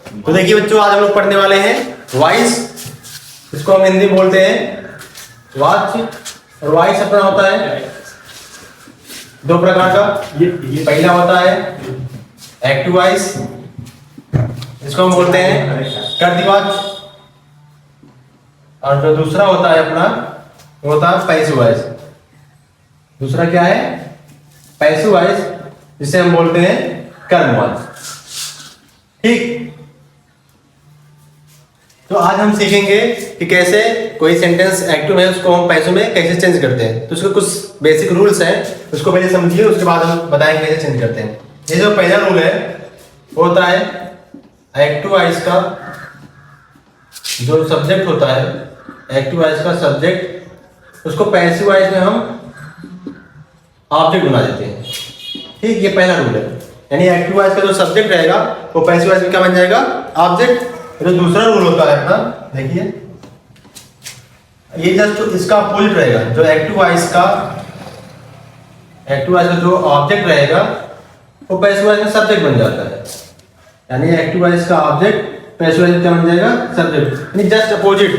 तो देखिए बच्चों, आज हम लोग पढ़ने वाले हैं वॉइस। इसको हम हिंदी में बोलते हैं वाच्य। और वॉइस अपना होता है दो प्रकार का। ये पहला होता है एक्टिव वॉइस, इसको हम बोलते हैं कर्दिवाच्य। और जो दूसरा होता है अपना, वो होता है पैसिव वॉइस। दूसरा क्या है? पैसिव वॉइस, जिसे हम बोलते हैं कर्मवाच्य। ठीक, तो आज हम सीखेंगे कि कैसे कोई सेंटेंस एक्टिव है उसको हम पैसिव में कैसे चेंज करते हैं। तो उसके कुछ बेसिक रूल्स हैं, उसको पहले समझिए, उसके बाद हम बताएंगे कैसे चेंज करते हैं। ये जो पहला रूल है वो होता है एक्टिव वॉइस का जो सब्जेक्ट होता है, एक्टिव वॉइस का सब्जेक्ट, उसको पैसिव वॉइस में हम ऑब्जेक्ट बना देते हैं। ठीक, ये पहला रूल है। यानी एक्टिव वॉइस का जो सब्जेक्ट रहेगा वो पैसिव वॉइस में क्या बन जाएगा? ऑब्जेक्ट। जो दूसरा रूल होता है अपना, देखिए ये जस्ट इसका अपोजिट रहेगा। जो एक्टिव वॉइस का जो ऑब्जेक्ट रहेगा वो पैसिव वॉइस में सब्जेक्ट बन जाता है। यानी एक्टिव वॉइस का ऑब्जेक्ट पैसिव वॉइस में क्या बन जाएगा? सब्जेक्ट। यानी जस्ट अपोजिट।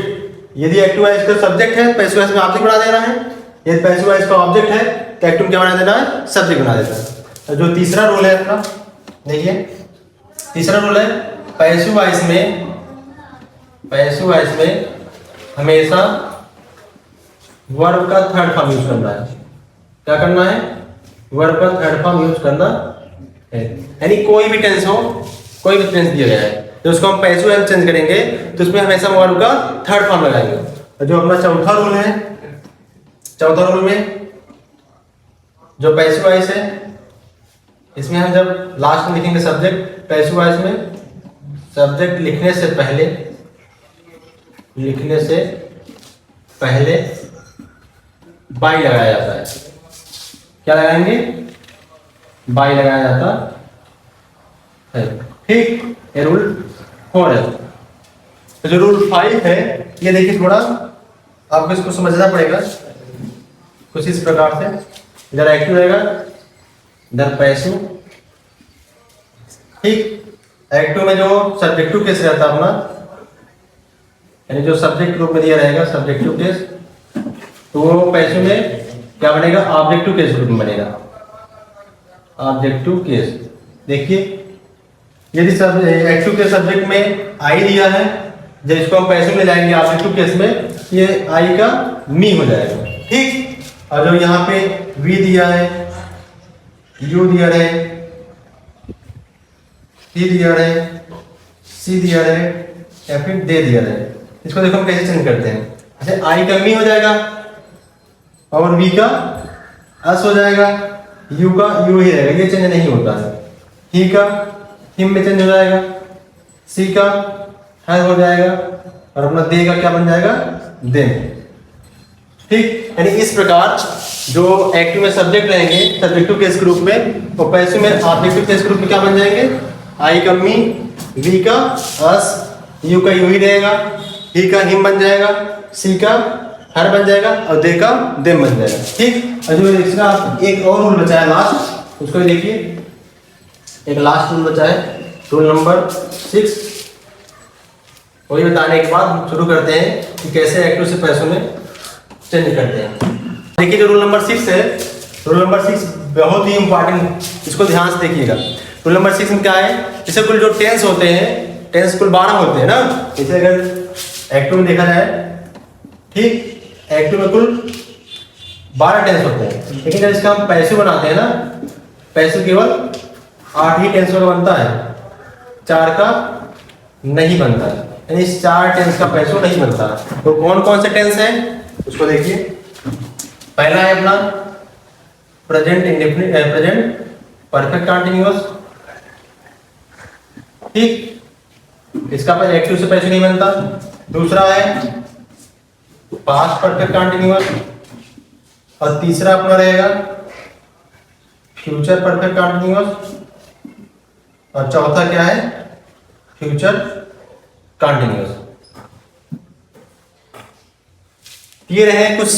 यदि एक्टिव वॉइस का सब्जेक्ट है, पैसिव वॉइस में ऑब्जेक्ट बना देना है। यदि पैसिव वॉइस का ऑब्जेक्ट है तो एक्टिव में क्या बना देना है? सब्जेक्ट बना देना है। तो जो तीसरा रूल है अपना, देखिए तीसरा रूल है पैसिव वॉइस में हमेशा वर्ब का थर्ड फॉर्म यूज करना है। क्या करना है? वर्ब का थर्ड फॉर्म यूज करना है। यानी कोई भी टेंस हो, कोई भी टेंस दिया गया है तो उसको हम पैसिव में चेंज करेंगे तो उसमें हमेशा वर्ब का थर्ड फॉर्म लगाएंगे। और जो अपना चौथा रूल है, चौथा रूल में जो पैसिव वॉइस है, इसमें हम जब लास्ट में लिखेंगे सब्जेक्ट, पैसिव वॉइस में सब्जेक्ट लिखने से पहले बाई लगाया जाता है। क्या लगाएंगे? बाई लगाया जाता है। ठीक, ये रूल 4 है। तो जो रूल 5 है, ये देखिए थोड़ा आपको इसको समझना पड़ेगा कुछ इस प्रकार से। इधर एक्टिव रहेगा, इधर पैसिव। ठीक, एक्टिव में जो सब्जेक्टिव केस रहता है अपना, यानी जो सब्जेक्ट रूप में दिया रहेगा सब्जेक्टिव केस, तो वो पैसिव में क्या बनेगा? ऑब्जेक्टिव केस रूप में बनेगा। Objective case. देखिए यदि एक्टिव के सब्जेक्ट में आई दिया है, जब इसको हम पैसिव में लाएंगे ऑब्जेक्टिव केस में, ये आई का मी हो जाएगा। ठीक, और जो यहाँ पे वी दिया है, यू दिया है, टी दिया है, सी दिया है या फिर दे दिया है, इसको देखो हम कैसे चेंज करते हैं। जैसे आई का मी हो जाएगा और वी का अस हो जाएगा, यू का यू ही रहेगा, ये चेंज नहीं होता है। ही का हिम में चेंज हो जाएगा, सी का हर हो जाएगा और अपना दे का क्या बन जाएगा? देन। ठीक, यानी इस प्रकार जो एक्टिव में सब्जेक्ट रहेंगे सब्जेक्टिव केस ग्रुप में, और पैसिव में ऑब्जेक्टिव केस ग्रुप में क्या बन जाएंगे? आई का मी, वी का अस, यू का यू ही रहेगा, ही का हिम बन जाएगा, सी का हर बन जाएगा और दे का देम बन जाएगा। ठीक, और जो इसका एक और रूल बचा है लास्ट, उसको देखिए। एक लास्ट रूल बचा है, रूल नंबर 6। वही बताने के बाद हम शुरू करते हैं कि कैसे एक्टिव से पैसिव में चेंज करते हैं। देखिए जो रूल नंबर 6 है, रूल नंबर 6 बहुत ही इंपॉर्टेंट, इसको ध्यान से देखिएगा। रूल नंबर 6 में क्या है? जैसे कुल जो टेंस होते हैं, टेंस कुल 12 होते हैं ना। जैसे अगर एक्टिव में देखा जाए, ठीक, एक्टिव में कुल 12 टेंस होते हैं, लेकिन जब इसका हम पैसिव बनाते हैं ना, पैसिव केवल 8 ही टेंस का बनता है, 4 का नहीं बनता है। यानी इस 4 टेंस का पैसिव नहीं बनता। तो कौन कौन से टेंस हैं उसको देखिए। पहला है अपना present indefinite, present perfect continuous. ठीक, इसका पर एक्टिव से पैसिव नहीं बनता। दूसरा है पास्ट परफेक्ट कंटीन्यूअस, और तीसरा अपना रहेगा फ्यूचर परफेक्ट कंटीन्यूअस, और चौथा क्या है? Future continuous. ये रहे कुछ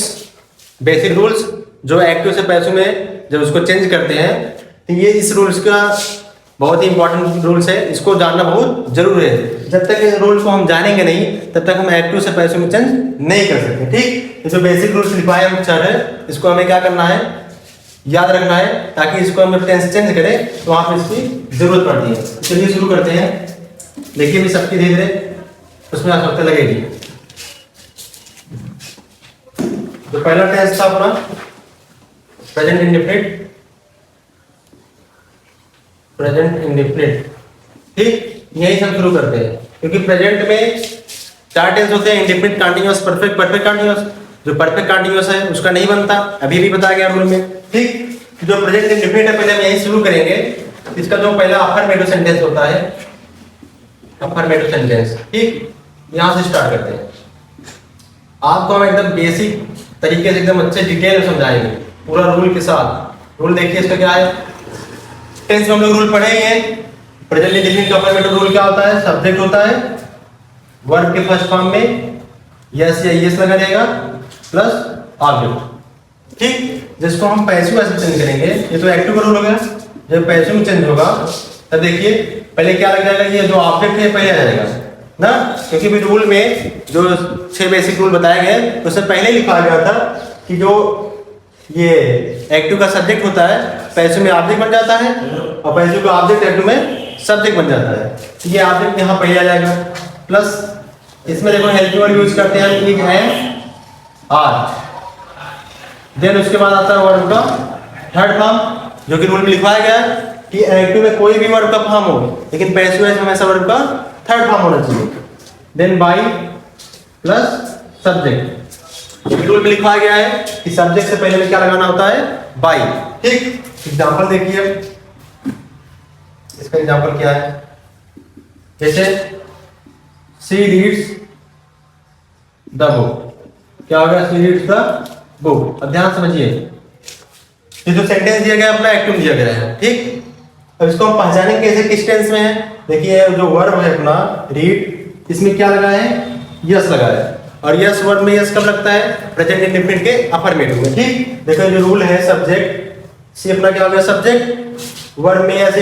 बेसिक रूल्स जो एक्टिव से पैसिव में जब उसको चेंज करते हैं। तो ये इस रूल्स का बहुत ही इंपॉर्टेंट रूल्स है, इसको जानना बहुत जरूरी है। जब तक इस रूल को हम जानेंगे नहीं तब तक हम एक्टिव से पैसिव में चेंज नहीं कर सकते। ठीक, ये जो बेसिक रूल्स लिखवाए हम सर है, इसको हमें क्या करना है, याद रखना है, ताकि इसको हम टेंस चेंज करें तो वहाँ पे इसकी जरूरत पड़ती है। चलिए शुरू करते हैं। देखिए भी सबकी धीरे धीरे उसमें आवश्यकता लगेगी। तो पहला टेंस था अपना प्रेजेंट इंडेफिनिट, प्रेजेंट इंडेफिनिट। ठीक, यही से हम शुरू करते हैं, क्योंकि प्रेजेंट में 4 टेंस होते हैं, indefinite, continuous, perfect, perfect continuous. जो परफेक्ट कंटीन्यूअस है उसका नहीं बनता, अभी भी बताया गया रूल में। ठीक, जो प्रेजेंट इंडेफिनिट है पहले हम यही शुरू करेंगे। इसका जो पहला अफर्मेटिव सेंटेंस होता है, अफर्मेटिव सेंटेंस, ठीक, यहां से स्टार्ट करते हैं। आपको हम एकदम बेसिक तरीके से एकदम अच्छे डिटेल में समझाएंगे पूरा रूल के साथ। रूल देखिए इसका क्या है, टेंस में हम लोग रूल पढ़े ही हैं। प्रेजेंट इंडेफिनिट का अफर्मेटिव रूल क्या होता है, सब्जेक्ट होता है, वर्ब के फर्स्ट फॉर्म में यस या यस लगा रहेगा प्लस ऑब्जेक्ट। ठीक, जिसको हम पैसिव ऐसे चेंज करेंगे, ये तो एक्टिव का रूल हो गया। जब पैसिव में चेंज होगा तब देखिए पहले क्या लग जाएगा, ये जो ऑब्जेक्ट है पहले आ जाएगा ना, क्योंकि भी रूल में जो 6 बेसिक रूल बताए गए तो उससे पहले लिखा गया था कि जो ये एक्टिव का सब्जेक्ट होता है पैसिव में ऑब्जेक्ट बन जाता है, और पैसिव का ऑब्जेक्ट एक्टिव में सब्जेक्ट बन जाता है। तो ये ऑब्जेक्ट यहाँ पहले आ जाएगा, प्लस इसमें देखो हेल्पिंग वर्ब यूज करते हैं, ठीक है, आर। देन उसके बाद आता है वर्ब का थर्ड फॉर्म, जो कि रूल में लिखवाया गया है कि एक्टिव में कोई भी वर्ब का फॉर्म हो, लेकिन पैसिव में हमेशा वर्ब का थर्ड फॉर्म होना चाहिए। Then by plus subject, rule में लिखवाया गया है कि सब्जेक्ट से पहले में क्या लगाना होता है, बाई। ठीक, एग्जांपल देखिए, इसका एग्जांपल क्या है, जैसे सी रीड्स द बुक, क्या होगा, सी रीड्स द बुक। अब ध्यान समझिए, ये जो सेंटेंस दिया गया अपना एक्टिव दिया गया है। ठीक, अब इसको हम पहचानेंगे कैसे, किस टेंस में है। देखिए जो वर्ब है अपना रीड, इसमें क्या लगा है, यस लगा है, और यस वर्ब में यस कब लगता है, प्रेजेंट इंडेफिनिट के अफर्मेटिव में। ठीक, देखो जो रूल है सब्जेक्ट, सी अपना क्या हो गया सब्जेक्ट, वर्ब में यस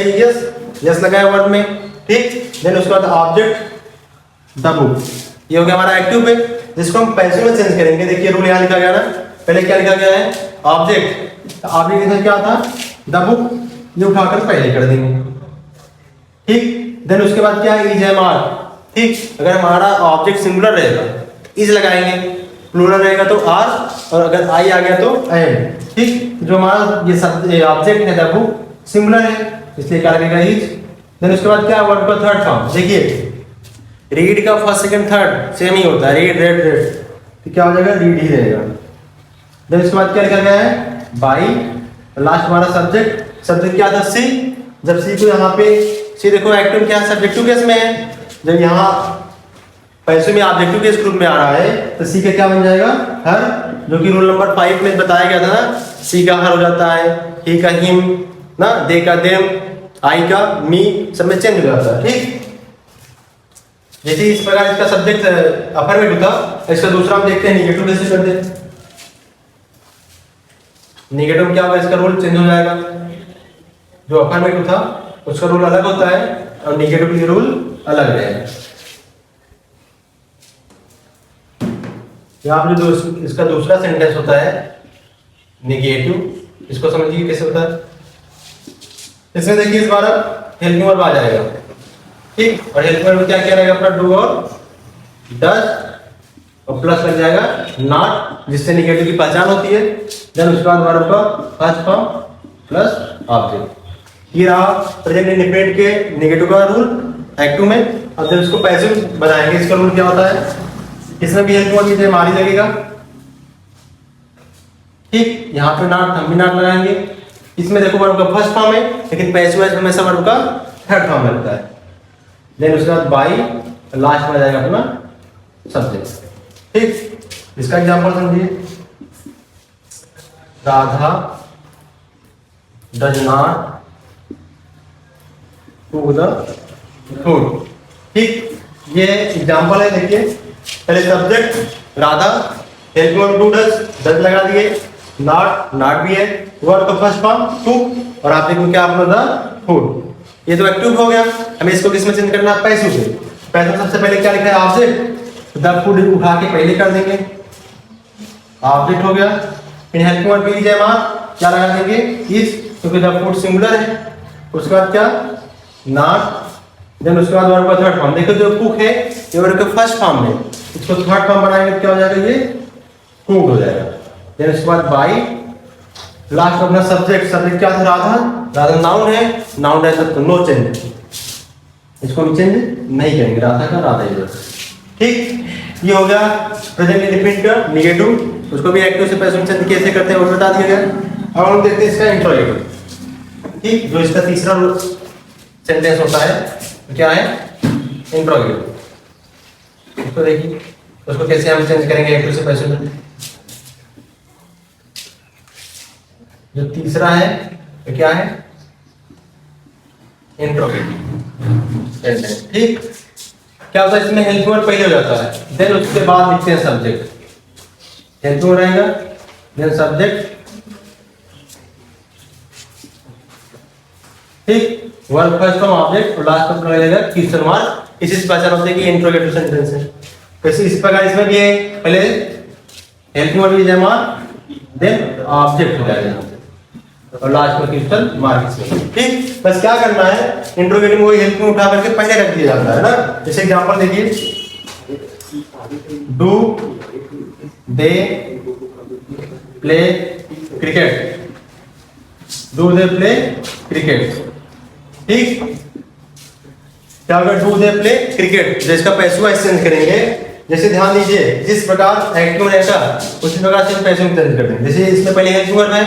यस लगा है वर्ब में। ठीक, देन उसके बाद ऑब्जेक्ट द बुक, ये हो गया हमारा एक्टिव पे, जिसको हम पैसिव में चेंज करेंगे। देखिए रूल यहाँ लिखा गया ना, पहले क्या लिखा गया है, ऑब्जेक्ट, ऑब्जेक्ट इधर क्या था, द बुक, ये उठाकर पहले कर देंगे। ठीक, देन उसके बाद क्या है, इज एम आर। ठीक, अगर हमारा ऑब्जेक्ट सिंगुलर रहेगा इज लगाएंगे, प्लूरल रहेगा तो आर, और अगर आई आ गया तो एम। ठीक, जो हमारा ये सब ऑब्जेक्ट है द बुक सिंगुलर है, इसलिए क्या लगेगा, इज। देन उसके बाद क्या, वर्ब का थर्ड फॉर्म, देखिए रीड का फर्स्ट सेकंड थर्ड सेम ही होता है, रीड रेड रेड, तो क्या हो जाएगा, रीड ही रहेगा। देन उसके बाद क्या लिखा गया है, बाई, लास्ट हमारा सब्जेक्ट, सब्जेक्ट क्या था, सी। जब सी को यहाँ पे, सी देखो एक्टिव क्या सब्जेक्टिव केस में है, जब यहाँ पैसिव में ऑब्जेक्टिव केस ग्रुप में आ रहा है तो सी का क्या बन जाएगा, हर, जो कि रूल नंबर 5 में बताया गया था ना, सी का हर हो जाता है, ही का हिम ना, दे का देम, आई का मी, सब में चेंज हो जाता है। ठीक, जैसे इस प्रकार इसका सब्जेक्ट अफर्मेटिव था, इसका दूसरा हम देखते हैं निगेटिव कैसे करते हैं। निगेटिव क्या होगा, इसका रूल चेंज हो जाएगा, जो अफर्मेटिव था उसका रूल अलग होता है और निगेटिव के रूल अलग रहेगा। यहाँ पे जो इसका दूसरा सेंटेंस होता है निगेटिव, इसको समझिए कैसे होता है। इसमें देखिए इस बार हेल्पिंग वर्ब आ जाएगा। ठीक, और हेल्पिंग वर्ब क्या क्या रहेगा अपना, डू और डज, और प्लस लग जाएगा नॉट, जिससे निगेटिव की पहचान होती है। देन उसके बाद वर्ब का फर्स्ट फॉर्म प्लस ऑब्जेक्ट। ये रहा प्रेजेंट इंडेफिनिट के निगेटिव का रूल एक्टिव में। अब जब इसको पैसिव बनाएंगे, इसका रूल क्या होता है, इसमें भी हेल्पिंग वर्ब जैसे मारी लगेगा। ठीक, यहाँ पे नॉट, हम भी नॉट लगाएंगे। इसमें देखो वर्ब का फर्स्ट फॉर्म है, लेकिन पैसिव में हमेशा वर्ब का थर्ड फॉर्म लगता है। देन उसके बाद बाई, लास्ट में आ जाएगा अपना सब्जेक्ट। ठीक, इसका एग्जांपल समझिए, Radha does not to the food. ठीक, ये एग्जांपल है। देखिए पहले subject Radha, helping verb to, does लगा दिए, नॉट भी है, वर्ब का फर्स्ट फॉर्म टू, और आप देखो क्या अपना द फूड। ये तो एक्टिव हो गया, हमें इसको किस में चेंज करना है, पैसिव पे। पैसिव सबसे पहले क्या लिखा है, ऑब्जेक्ट, द फूड उठा के पहले कर देंगे, ऑब्जेक्ट हो गया। फिर हेल्पिंग वर्ब भी जाए वहाँ क्या लगा देंगे, इज, क्योंकि द फूड सिंगुलर है। उसके बाद क्या, नॉट, देन उसके बाद वर्ब का थर्ड फॉर्म। देखो जो कुक है ये वर्ब का फर्स्ट फॉर्म में, इसको थर्ड फॉर्म बनाएंगे तो क्या हो जाएगा, ये कुक्ड हो जाएगा। देन उसके बाद बाई, लास्ट अपना सब्जेक्ट, सब्जेक्ट क्या था, राधा, राधा नाउन है, नाउन है तो नो चेंज, इसको हम चेंज नहीं करेंगे, राधा का राधा ही रहेगा। ठीक, ये हो गया प्रेजेंट इंडेफिनिट का नेगेटिव, उसको भी एक्टिव से पैसिव चेंज कैसे करते हैं वो बता दिया गया। अब हम देखते हैं इसका इंट्रोगेटिव। ठीक, जो इसका तीसरा सेंटेंस होता है क्या है, इंट्रोगेटिव। इसको देखिए, उसको कैसे हम चेंज करेंगे एक्टिव से पैसिव में। जो तीसरा है तो क्या है, इंट्रोगेटिव सेंटेंस। ठीक, क्या होता है इसमें, हेल्पिंग वर्ब पहले हो जाता है, देन उसके बाद लिखते हैं सब्जेक्ट, हेल्पिंग वर्ब रहेगा, देन सब्जेक्ट। ठीक, वर्ब फर्स्ट फॉर्म ऑब्जेक्ट और लास्ट में लगेगा क्वेश्चन मार्क। इसी से पहचान होती है कि इंट्रोगेटिव सेंटेंस है। वैसे इस प्रकार इसमें भी है, पहले हेल्पिंग वर्ब भी जमा, देन ऑब्जेक्ट हो जाएगा और लास्ट में क्वेश्चन मार्क इसमें। ठीक, बस क्या करना है, इंट्रोगेटिव वही हेल्पिंग उठा करके पहले रख दिया जाता है ना। जैसे एग्जांपल देखिए, do they play cricket, do they play cricket. ठीक, क्या होगा, डू दे प्ले क्रिकेट, जिसका पैसिव एक्सचेंज करेंगे। जैसे ध्यान दीजिए, जिस प्रकार एक्टिव रहेगा उसी प्रकार से पैसिव चेंज कर देंगे। जैसे इसमें पहले हेल्पिंग वर्ब है,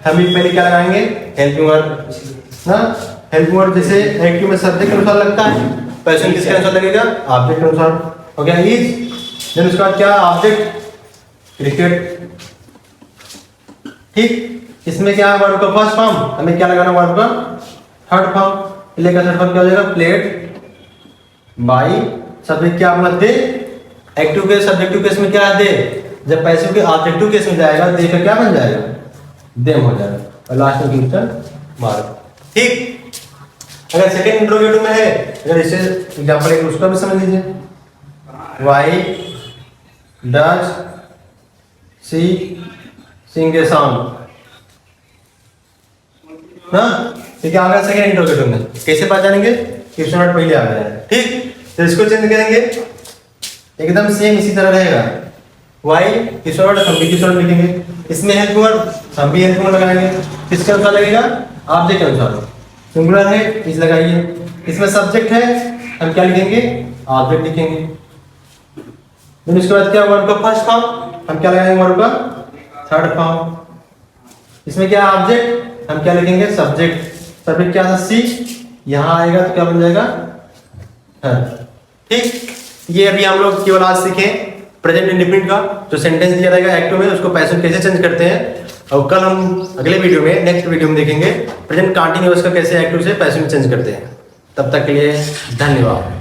हम भी पहले क्या लगाएंगे, हेल्पिंग वर्ब ना। हेल्पिंग वर्ब जैसे एक्टिव में सब्जेक्ट के अनुसार लगता है, पैसिव किसके अनुसार लगेगा, ऑब्जेक्ट के अनुसार। हो गया इज, देन उसके बाद क्या, ऑब्जेक्ट क्रिकेट। ठीक, इसमें क्या है, वर्ब का फर्स्ट फॉर्म, हमें क्या लगाना, वर्ब का थर्ड फॉर्म। प्ले का थर्ड फॉर्म क्या हो जाएगा, प्लेड बाई, सब्जेक्ट क्या अपना दे, एक्टिव के सब्जेक्टिव केस में क्या है, दे, जब पैसिव के ऑब्जेक्टिव केस में जाएगा दे का क्या बन जाएगा, देम हो जाएगा और लास्ट में क्वेश्चन मार्क। ठीक, अगर सेकंड इंट्रोगेटिव में है, अगर इसे एग्जांपल एक उसका भी समझ लीजिए, why does she sing a song ना। ठीक है, आगे सेकंड इंट्रोगेटिव में कैसे पहचानेंगे, क्वेश्चन वर्ड पहले आ गया है। ठीक, तो इसको चेंज करेंगे, एकदम सेम इसी तरह रहेगा, वाई क्वेश्चन वर्ड, हम भी क्वेश्चन वर्ड लिखेंगे, इसमें हेल्पिंग वर्ब हम भी हेल्पिंग वर्ड लगाएंगे, किसके अनुसार लगेगा, ऑब्जेक्ट के अनुसार। सिंगुलर है इस लगाइए, इसमें सब्जेक्ट है हम क्या लिखेंगे, ऑब्जेक्ट लिखेंगे। फिर उसके बाद क्या, वर्ब का फर्स्ट फॉर्म हम क्या लगाएंगे, वर्ब का थर्ड फॉर्म। इसमें क्या ऑब्जेक्ट, हम क्या लिखेंगे, सब्जेक्ट। सब्जेक्ट क्या था, सी, यहाँ आएगा तो क्या बन जाएगा, है। ठीक, ये अभी हम लोग केवल आज सीखे प्रेजेंट इंडेफिनिट का जो सेंटेंस दिया रहेगा एक्टिव में, उसको पैसिव कैसे चेंज करते हैं। और कल हम अगले वीडियो में, नेक्स्ट वीडियो में देखेंगे प्रेजेंट कंटीन्यूअस का कैसे एक्टिव से पैसिव में चेंज करते हैं। तब तक के लिए धन्यवाद।